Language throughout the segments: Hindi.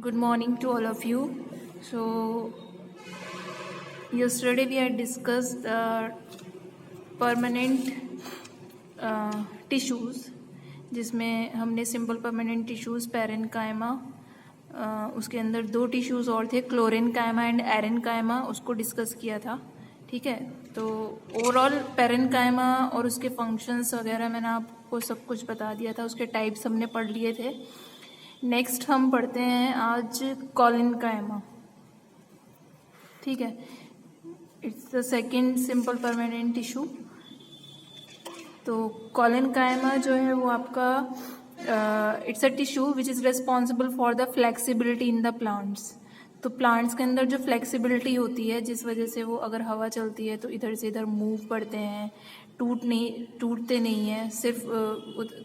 Good morning to all of you. So, yesterday we had discussed permanent tissues, जिसमें हमने सिंपल परमानेंट टिश्यूज़ पैरेनकाइमा, उसके अंदर दो टिश्यूज़ और थे क्लोरेनकाइमा एंड एरेनकाइमा, उसको डिस्कस किया था. ठीक है, तो ओवरऑल पैरेनकाइमा और उसके फंक्शंस वगैरह मैंने आपको सब कुछ बता दिया था, उसके टाइप्स हमने पढ़ लिए थे. नेक्स्ट हम पढ़ते हैं आज कॉलिनकाइमा. ठीक है, it's the second simple permanent tissue. तो कॉलिनकाइमा जो है वो आपका it's a tissue which is responsible for the flexibility in the plants. तो प्लांट्स के अंदर जो फ्लेक्सिबिलिटी होती है, जिस वजह से वो अगर हवा चलती है तो इधर से इधर मूव करते हैं, टूटते नहीं हैं, सिर्फ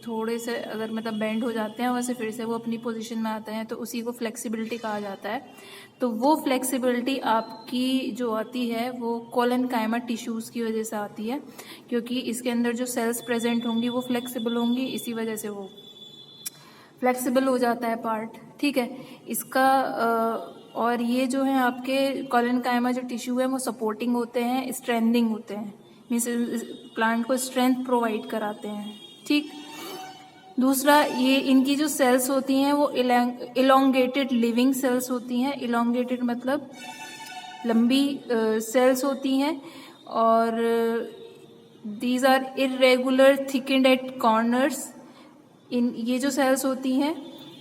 थोड़े से अगर मतलब बेंड हो जाते हैं वैसे फिर से वो अपनी पोजीशन में आते हैं, तो उसी को फ्लेक्सिबिलिटी कहा जाता है. तो वो फ्लेक्सिबिलिटी आपकी जो आती है वो कॉलिनकाइमा टिश्यूज़ की वजह से आती है, क्योंकि इसके अंदर जो सेल्स प्रेजेंट होंगी वो फ्लेक्सिबल होंगी, इसी वजह से वो फ्लेक्सिबल हो जाता है पार्ट. ठीक है, इसका और ये जो है आपके कॉलिनकाइमा जो टिश्यू है वो सपोर्टिंग होते हैं, स्ट्रेंथनिंग होते हैं, मीन्स प्लांट को स्ट्रेंथ प्रोवाइड कराते हैं. ठीक, दूसरा ये इनकी जो सेल्स होती हैं वो इलोंगेटेड लिविंग सेल्स होती हैं. इलोंगेटेड मतलब लंबी सेल्स होती हैं, और these are irregular thickened at corners. ये जो सेल्स होती हैं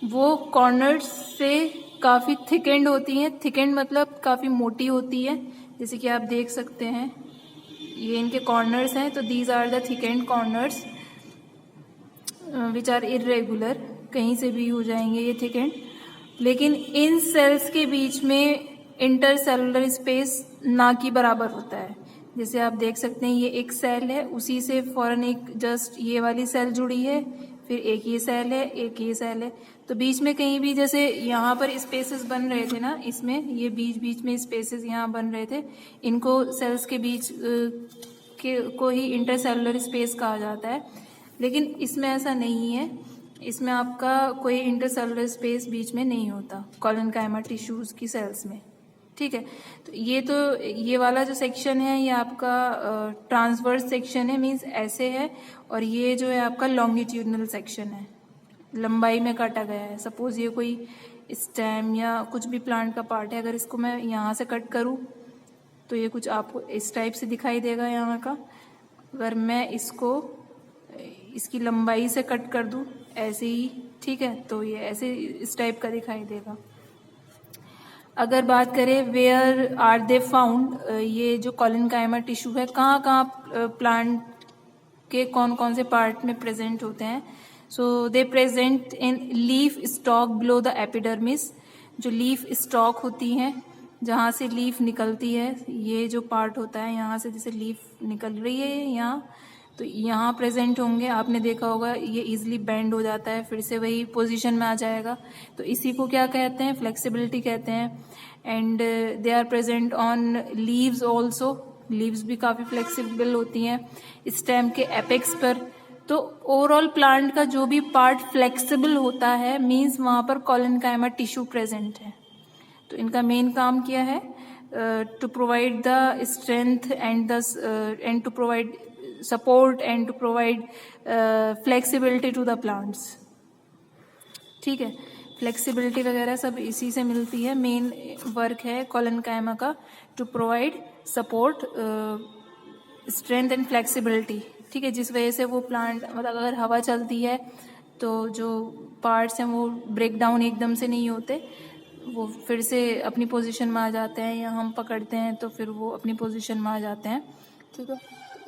वो कॉर्नर्स से काफ़ी थिकेंड होती हैं. थिकेंड मतलब काफ़ी मोटी होती है, जैसे कि आप देख सकते हैं ये इनके कॉर्नर्स हैं. तो these are the thickened corners which are irregular, कहीं से भी हो जाएंगे ये थिकेंड. लेकिन इन सेल्स के बीच में इंटरसेलुलर स्पेस ना की बराबर होता है. जैसे आप देख सकते हैं ये एक सेल है, उसी से फौरन एक जस्ट ये वाली सेल जुड़ी है, फिर एक ये सेल है, एक ये सेल है. तो बीच में कहीं भी जैसे यहाँ पर स्पेसेस बन रहे थे ना, इसमें ये बीच में स्पेसेस यहाँ बन रहे थे, इनको सेल्स के बीच को ही इंटरसेलुलर स्पेस कहा जाता है. लेकिन इसमें ऐसा नहीं है, इसमें आपका कोई इंटरसेलुलर स्पेस बीच में नहीं होता कॉलिनकाइमा टिश्यूज़ की सेल्स में. ठीक है, तो ये वाला जो सेक्शन है ये आपका ट्रांसवर्स सेक्शन है, मीन्स ऐसे है, और ये जो है आपका लॉन्गिट्यूडनल सेक्शन है, लंबाई में काटा गया है. सपोज ये कोई स्टेम या कुछ भी प्लांट का पार्ट है, अगर इसको मैं यहाँ से कट करूँ तो ये कुछ आपको इस टाइप से दिखाई देगा यहाँ का. अगर मैं इसकी लंबाई से कट कर दूँ ऐसे ही, ठीक है, तो ये ऐसे इस टाइप का दिखाई देगा. अगर बात करें वेयर आर दे फाउंड, ये जो कॉलिनकाइमा टिश्यू है कहाँ कहाँ प्लांट के कौन कौन से पार्ट में प्रेजेंट होते हैं. So they present in leaf stalk below the epidermis. जो लीफ स्टॉक होती हैं, जहाँ से लीफ निकलती है, ये जो पार्ट होता है यहाँ से जैसे लीफ निकल रही है यहाँ, तो यहाँ प्रेजेंट होंगे. आपने देखा होगा ये इजीली बेंड हो जाता है, फिर से वही पोजीशन में आ जाएगा. तो इसी को क्या कहते हैं, फ्लेक्सिबिलिटी कहते हैं. And they are present on leaves also. Leaves भी काफ़ी फ्लेक्सिबल होती हैं स्टेम के एपेक्स पर. तो ओवरऑल प्लांट का जो भी पार्ट फ्लेक्सिबल होता है, मीन्स वहाँ पर कॉलिनकाइमा टिश्यू प्रेजेंट है. तो इनका मेन काम क्या है, to provide the strength and to provide support and to provide flexibility to the plants. ठीक है, फ्लेक्सिबिलिटी वगैरह सब इसी से मिलती है. मेन वर्क है कॉलिनकाइमा का to provide support, strength and flexibility. ठीक है, जिस वजह से वो प्लांट मतलब अगर हवा चलती है तो जो पार्ट्स हैं वो ब्रेक डाउन एकदम से नहीं होते, वो फिर से अपनी पोजीशन में आ जाते हैं, या हम पकड़ते हैं तो फिर वो अपनी पोजीशन में आ जाते हैं. ठीक है,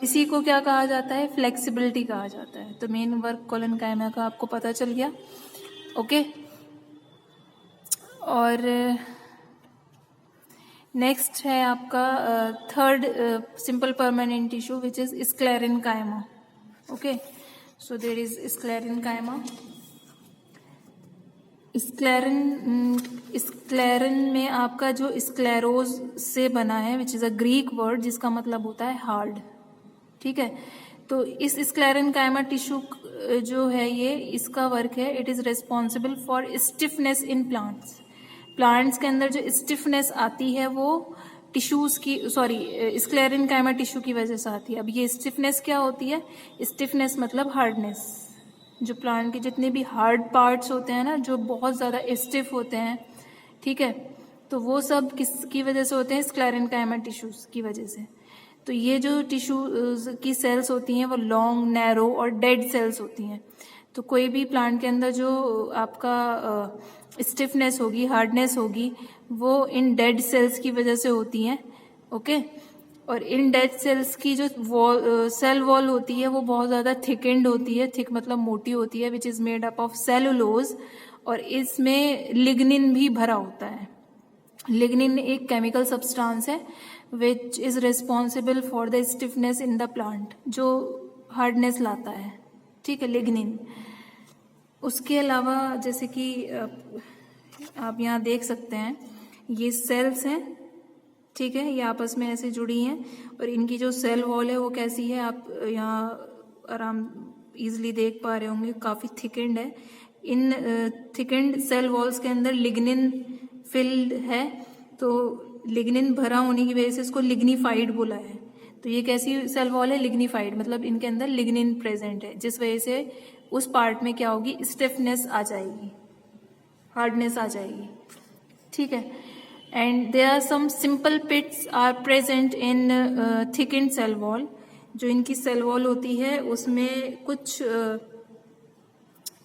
इसी को क्या कहा जाता है, फ्लेक्सिबिलिटी कहा जाता है. तो मेन वर्क कॉलिनकाइमा का आपको पता चल गया. ओके, और नेक्स्ट है आपका third simple permanent tissue which is sclerenchyma. Okay, so there is sclerenchyma. स्क्लेरन में आपका जो स्क्लेरोज से बना है, which is a Greek word जिसका मतलब होता है हार्ड. ठीक है, तो इस स्क्लेरेनकाइमा टिश्यू जो है ये इसका वर्क है, it is responsible for stiffness in plants. Plants के अंदर जो स्टिफनेस आती है वो टिश्यूज की स्क्लेरेनकाइमा टिश्यू की वजह से आती है। अब ये स्टिफनेस क्या होती है? स्टिफनेस मतलब हार्डनेस। जो प्लांट के जितने भी हार्ड पार्ट्स होते हैं ना, जो बहुत ज़्यादा स्टिफ होते हैं, ठीक है, तो वो सब किसकी वजह से होते हैं? स्क्लेरेनकाइमा टिश्यूज की वजह से। तो ये जो टिश्यू की सेल्स होती हैं वो लॉन्ग, नैरो और डेड सेल्स होती हैं। तो कोई भी प्लांट के अंदर जो आपका स्टिफनेस होगी, हार्डनेस होगी, वो इन डेड सेल्स की वजह से होती हैं। ओके, और इन डेड सेल्स की जो सेल वॉल होती है वो बहुत ज़्यादा थिकेंड होती है। थिक मतलब मोटी होती है, which is made up of cellulose, और इसमें लिग्निन भी भरा होता है। लिग्निन एक केमिकल सब्सटेंस है which is responsible for the stiffness in the plant, जो हार्डनेस लाता है, ठीक है, लिग्निन। उसके अलावा जैसे कि आप यहाँ देख सकते हैं, ये सेल्स हैं, ठीक है, ये आपस में ऐसे जुड़ी हैं, और इनकी जो सेल वॉल है वो कैसी है, आप यहाँ आराम इजीली देख पा रहे होंगे, काफ़ी थिकेंड है। इन थिकेंड सेल वॉल्स के अंदर लिग्निन फिल्ड है, तो लिग्निन भरा होने की वजह से इसको लिग्निफाइड बोला है। तो ये कैसी सेल वॉल है? लिग्निफाइड, मतलब इनके अंदर लिग्निन प्रेजेंट है, जिस वजह से उस पार्ट में क्या होगी? स्टिफनेस आ जाएगी, हार्डनेस आ जाएगी, ठीक है। And there are some simple pits are present in thickened cell wall. जो इनकी सेल वॉल होती है उसमें कुछ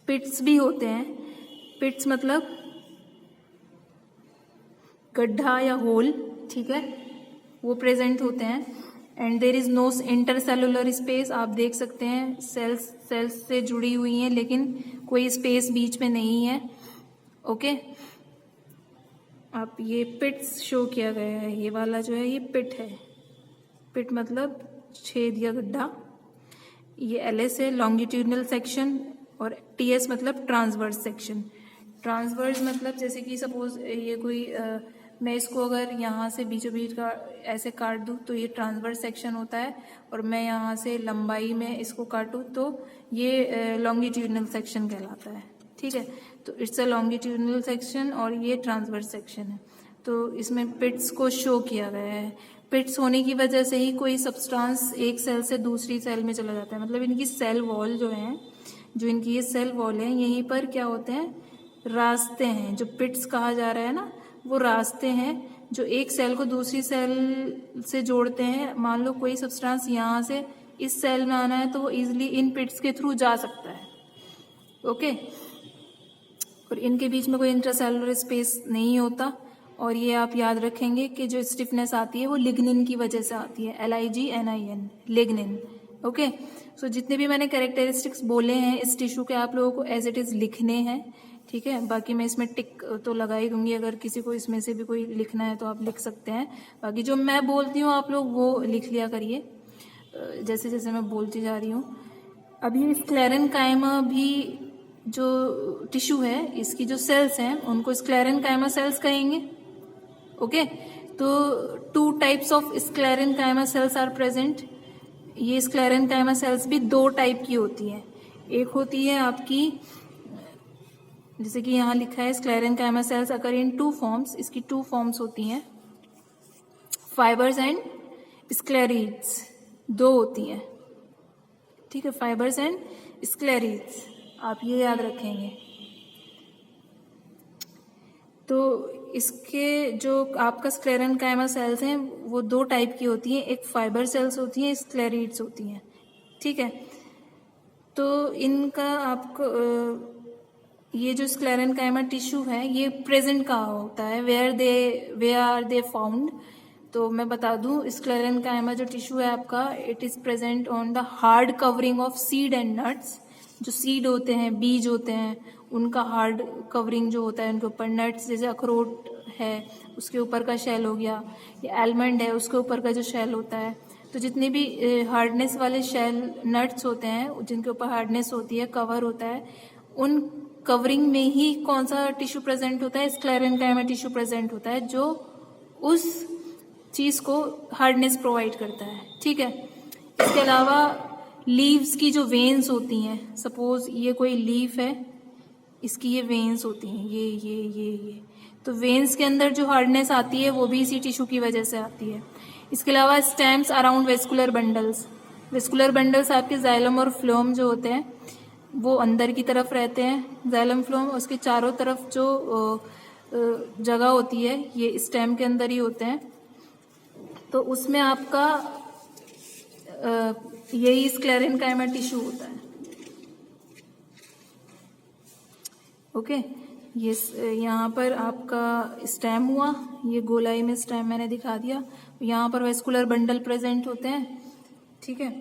पिट्स भी होते हैं। पिट्स मतलब गड्ढा या होल, ठीक है, वो प्रेजेंट होते हैं। And there is no intercellular space, आप देख सकते हैं सेल्स से जुड़ी हुई हैं लेकिन कोई स्पेस बीच में नहीं है। ओके, आप ये पिट्स शो किया गया है, ये वाला जो है ये पिट है। पिट मतलब छेद या गड्ढा। ये एलएस है, लॉन्गिट्यूडनल सेक्शन, और टीएस मतलब ट्रांसवर्स सेक्शन। ट्रांसवर्स मतलब जैसे कि सपोज ये कोई मैं इसको अगर यहाँ से बीचों बीच का ऐसे काट दूँ तो ये ट्रांसवर्स सेक्शन होता है, और मैं यहाँ से लंबाई में इसको काटूँ तो ये लॉन्गिट्यूडनल सेक्शन कहलाता है, ठीक है। तो इट्स अ लॉन्गिट्यूडनल सेक्शन और ये ट्रांसवर्स सेक्शन है। तो इसमें पिट्स को शो किया गया है। पिट्स होने की वजह से ही कोई सब्सटेंस एक सेल से दूसरी सेल में चला जाता है। मतलब इनकी सेल वॉल जो है, जो इनकी ये सेल वॉल है, यहीं पर क्या होते हैं? रास्ते हैं। जो पिट्स कहा जा रहा है ना, वो रास्ते हैं जो एक सेल को दूसरी सेल से जोड़ते हैं। मान लो कोई सब्सटेंस यहाँ से इस सेल में आना है तो वो इजिली इन पिट्स के थ्रू जा सकता है। ओके, और इनके बीच में कोई इंट्रासेलुलर स्पेस नहीं होता। और ये आप याद रखेंगे कि जो स्टिफनेस आती है वो लिग्निन की वजह से आती है, LIGNIN, लिग्निन। ओके, सो जितने भी मैंने कैरेक्टरिस्टिक्स बोले हैं इस टिश्यू के, आप लोगों को एज इट इज़ लिखने हैं, ठीक है। बाकी मैं इसमें टिक तो लगा ही दूंगी, अगर किसी को इसमें से भी कोई लिखना है तो आप लिख सकते हैं। बाकी जो मैं बोलती हूँ आप लोग वो लिख लिया करिए जैसे जैसे मैं बोलती जा रही हूँ। अभी स्क्लेरेनकाइमा भी जो टिश्यू है, इसकी जो सेल्स हैं उनको स्क्लेरेनकाइमा सेल्स कहेंगे। ओके, तो 2 types of sclerenchyma cells are present. ये स्क्लेरेनकाइमा सेल्स भी 2 टाइप की होती हैं। एक होती है आपकी, जैसे कि यहाँ लिखा है स्क्लेरेनकाइमा सेल्स अकर इन 2 फॉर्म्स। इसकी 2 फॉर्म्स होती हैं, फाइबर्स एंड स्क्लेरीड्स, 2 होती हैं, ठीक है, फाइबर्स एंड स्क्लेरीड्स, आप ये याद रखेंगे। तो इसके जो आपका स्क्लेरेनकाइमा सेल्स हैं वो 2 टाइप की होती हैं, एक फाइबर सेल्स होती हैं, स्क्लेरीड्स होती हैं, ठीक है। तो इनका आपको ये जो स्क्लेरेनकाइमा टिश्यू है ये प्रेजेंट कहाँ होता है, वेयर आर दे फाउंड। तो मैं बता दूं, स्क्लेरेनकाइमा जो टिश्यू है आपका, it is present on the hard covering of seed and nuts. जो सीड होते हैं, बीज होते हैं, उनका हार्ड कवरिंग जो होता है उनके ऊपर, नट्स जैसे अखरोट है उसके ऊपर का शेल हो गया, या आलमंड है उसके ऊपर का जो शेल होता है। तो जितने भी हार्डनेस वाले शेल नट्स होते हैं जिनके ऊपर हार्डनेस होती है, कवर होता है, उन कवरिंग में ही कौन सा टिश्यू प्रेजेंट होता है? स्क्लेरेनकाइमा टिश्यू प्रेजेंट होता है, जो उस चीज को हार्डनेस प्रोवाइड करता है, ठीक है। इसके अलावा लीव्स की जो वेन्स होती हैं, सपोज ये कोई लीफ है, इसकी ये वेन्स होती हैं, ये तो वेन्स के अंदर जो हार्डनेस आती है वो भी इसी टिश्यू की वजह से आती है। इसके अलावा stems around vascular bundles, vascular bundles आपके जाइलम और फ्लोम जो होते हैं वो अंदर की तरफ रहते हैं। जाइलम फ्लोम उसके चारों तरफ जो जगह होती है ये स्टेम के अंदर ही होते हैं। तो उसमें आपका यही स्क्लेरेनकाइमा टिश्यू होता है। ओके, ये यहाँ पर आपका स्टेम हुआ, ये गोलाई में स्टेम मैंने दिखा दिया। यहाँ पर वेस्कुलर बंडल प्रेजेंट होते हैं, ठीक है,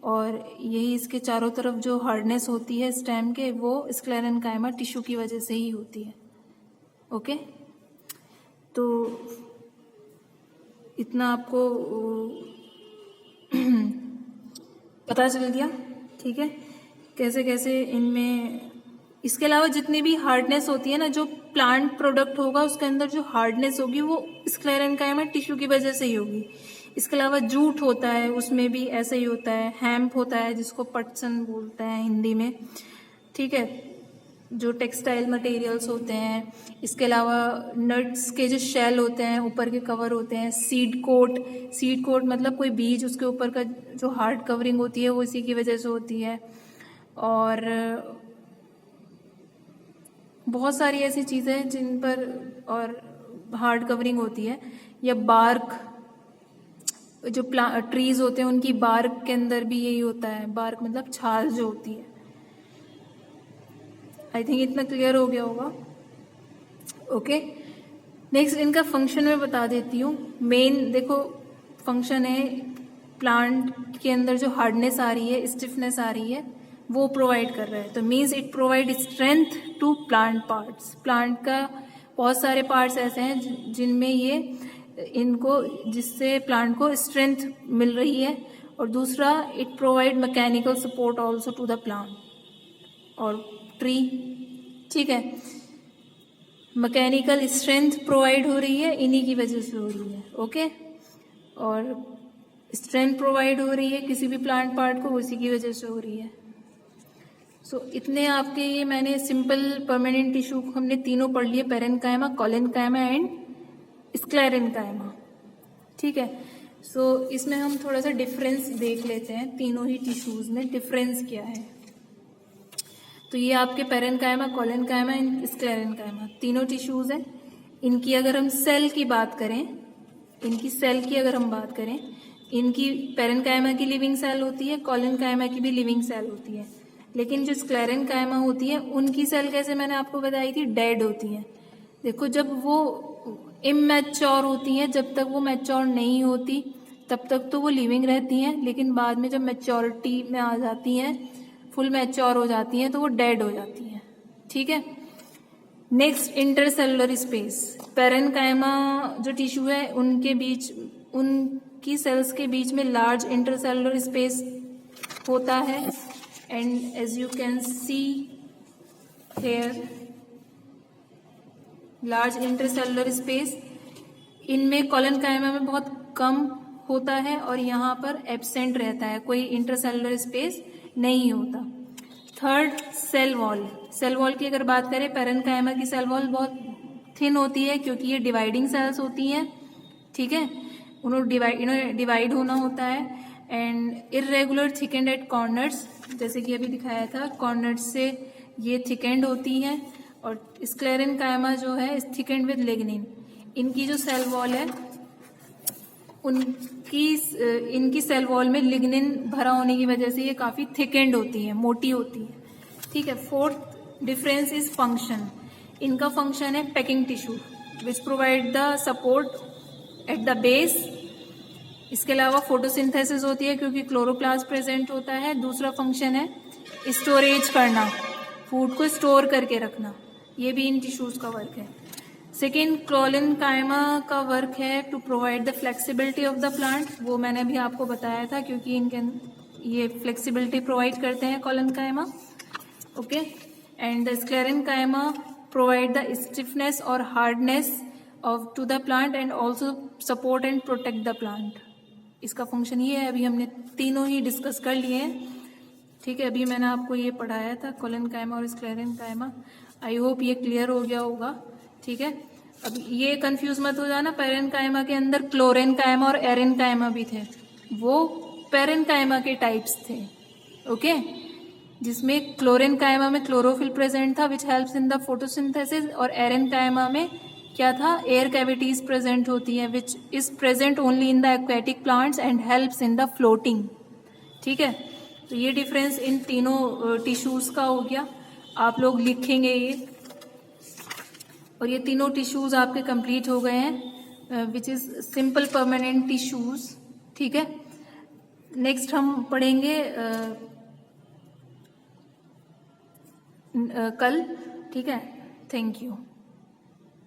और यही इसके चारों तरफ जो हार्डनेस होती है स्टेम के वो स्क्लेरेनकाइमा टिश्यू की वजह से ही होती है। ओके, तो इतना आपको पता चल गया, ठीक है, कैसे कैसे इनमें। इसके अलावा जितनी भी हार्डनेस होती है ना, जो प्लांट प्रोडक्ट होगा उसके अंदर जो हार्डनेस होगी वो स्क्लेरेनकाइमा टिश्यू की वजह से ही होगी। इसके अलावा जूट होता है उसमें भी ऐसा ही होता है, हैम्प होता है जिसको पटसन बोलते हैं हिंदी में, ठीक है, जो टेक्सटाइल मटेरियल्स होते हैं। इसके अलावा नट्स के जो शेल होते हैं ऊपर के कवर होते हैं। सीड कोट, सीड कोट मतलब कोई बीज उसके ऊपर का जो हार्ड कवरिंग होती है वो इसी की वजह से होती है। और बहुत सारी ऐसी चीज़ें हैं जिन पर और हार्ड कवरिंग होती है। या बार्क, जो ट्रीज होते हैं उनकी बार्क के अंदर भी यही होता है। बार्क मतलब छाल जो होती है। आई थिंक इतना क्लियर हो गया होगा। ओके, नेक्स्ट इनका फंक्शन मैं बता देती हूँ। मेन देखो फंक्शन है, प्लांट के अंदर जो हार्डनेस आ रही है, स्टिफनेस आ रही है, वो प्रोवाइड कर रहा है। तो means it provide strength to plant parts. Plant का बहुत सारे पार्ट्स ऐसे हैं जिनमें ये इनको, जिससे प्लांट को स्ट्रेंथ मिल रही है। और दूसरा, it provide mechanical support also to the plant और ट्री, ठीक है। मैकेनिकल स्ट्रेंथ प्रोवाइड हो रही है, इन्हीं की वजह से हो रही है। ओके, और स्ट्रेंथ प्रोवाइड हो रही है किसी भी प्लांट पार्ट को, उसी की वजह से हो रही है। सो इतने आपके ये मैंने सिंपल परमानेंट टिश्यू हमने तीनों पढ़ लिए, पेरेन्काइमा, कोलेनकाइमा एंड स्क्लेरेनकाइमा, ठीक है। सो इसमें हम थोड़ा सा डिफरेंस देख लेते हैं, तीनों ही टिश्यूज में डिफरेंस क्या है। तो ये आपके पेरेन्काइमा, कोलेनकाइमा एंड स्क्लेरेनकाइमा तीनों टिश्यूज हैं। इनकी अगर हम सेल की बात करें, इनकी सेल की अगर हम बात करें, इनकी पेरेन्काइमा की लिविंग सेल होती है, कोलेनकाइमा की भी लिविंग सेल होती है। लेकिन जो स्क्लेरेनकाइमा होती है उनकी सेल कैसे मैंने आपको बताई थी, डेड होती है। देखो जब वो इमैच्योर होती हैं, जब तक वो मैच्योर नहीं होती तब तक तो वो लिविंग रहती हैं, लेकिन बाद में जब मैच्योरिटी में आ जाती हैं, फुल मैच्योर हो जाती हैं, तो वो डेड हो जाती हैं, ठीक है। Next, intercellular space. पेरेन्काइमा जो टिश्यू है उनके बीच, उनकी सेल्स के बीच में लार्ज इंटरसेलुलर स्पेस होता है। And as you can see here, large intercellular space इनमें कोलेनकाइमा में बहुत कम होता है और यहाँ पर एब्सेंट रहता है, कोई इंटरसेलुलर स्पेस नहीं होता। Third, cell wall. Cell wall की अगर बात करें, पेरेन्काइमा की सेल वॉल बहुत थिन होती है क्योंकि ये डिवाइडिंग सेल्स होती हैं, ठीक है, इन्हें डिवाइड होना होता है। And irregular thickened at corners, जैसे कि अभी दिखाया था, कॉर्नर्स से ये थिकेंड होती हैं। और स्क्लेरेनकाइमा जो है थिकेंड विद लिग्निन। इनकी जो सेल वॉल है इनकी सेल वॉल में लिग्निन भरा होने की वजह से ये काफी थिकेंड होती है, मोटी होती है, ठीक है। Fourth difference is function. इनका फंक्शन है packing tissue which provide the support at the base. इसके अलावा फोटोसिंथेसिस होती है क्योंकि क्लोरोप्लास्ट प्रेजेंट होता है। दूसरा फंक्शन है स्टोरेज करना, फूड को स्टोर करके रखना, ये भी इन टिश्यूज का वर्क है। सेकेंड, कोलेनकाइमा का वर्क है to provide the flexibility of the plant, वो मैंने अभी आपको बताया था क्योंकि इनके ये फ्लेक्सिबिलिटी प्रोवाइड करते हैं collenchyma, okay. And the sclerenchyma provide the stiffness और hardness of to the plant and also support and protect the plant. इसका फंक्शन ये है, अभी हमने तीनों ही डिस्कस कर लिए हैं, ठीक है। अभी मैंने आपको ये पढ़ाया था कोलेनकाइमा और स्क्लेरेनकाइमा। आई होप ये क्लियर हो गया होगा, ठीक है। अब ये कंफ्यूज मत हो जाना, पैरेनकाइमा के अंदर क्लोरेनकाइमा और एरेनकाइमा भी थे, वो पैरेनकाइमा के टाइप्स थे, ओके, जिसमें क्लोरेनकाइमा में क्लोरोफिल प्रेजेंट था which helps in the photosynthesis, और एरेनकाइमा में क्या था, एयर कैविटीज प्रेजेंट होती हैं which is present only in the aquatic plants and helps in the floating. ठीक है, तो ये डिफरेंस इन तीनों टिश्यूज का हो गया, आप लोग लिखेंगे ये, और ये तीनों टिश्यूज आपके कंप्लीट हो गए हैं which is simple permanent tissues. ठीक है, नेक्स्ट हम पढ़ेंगे कल। ठीक है, थैंक यू।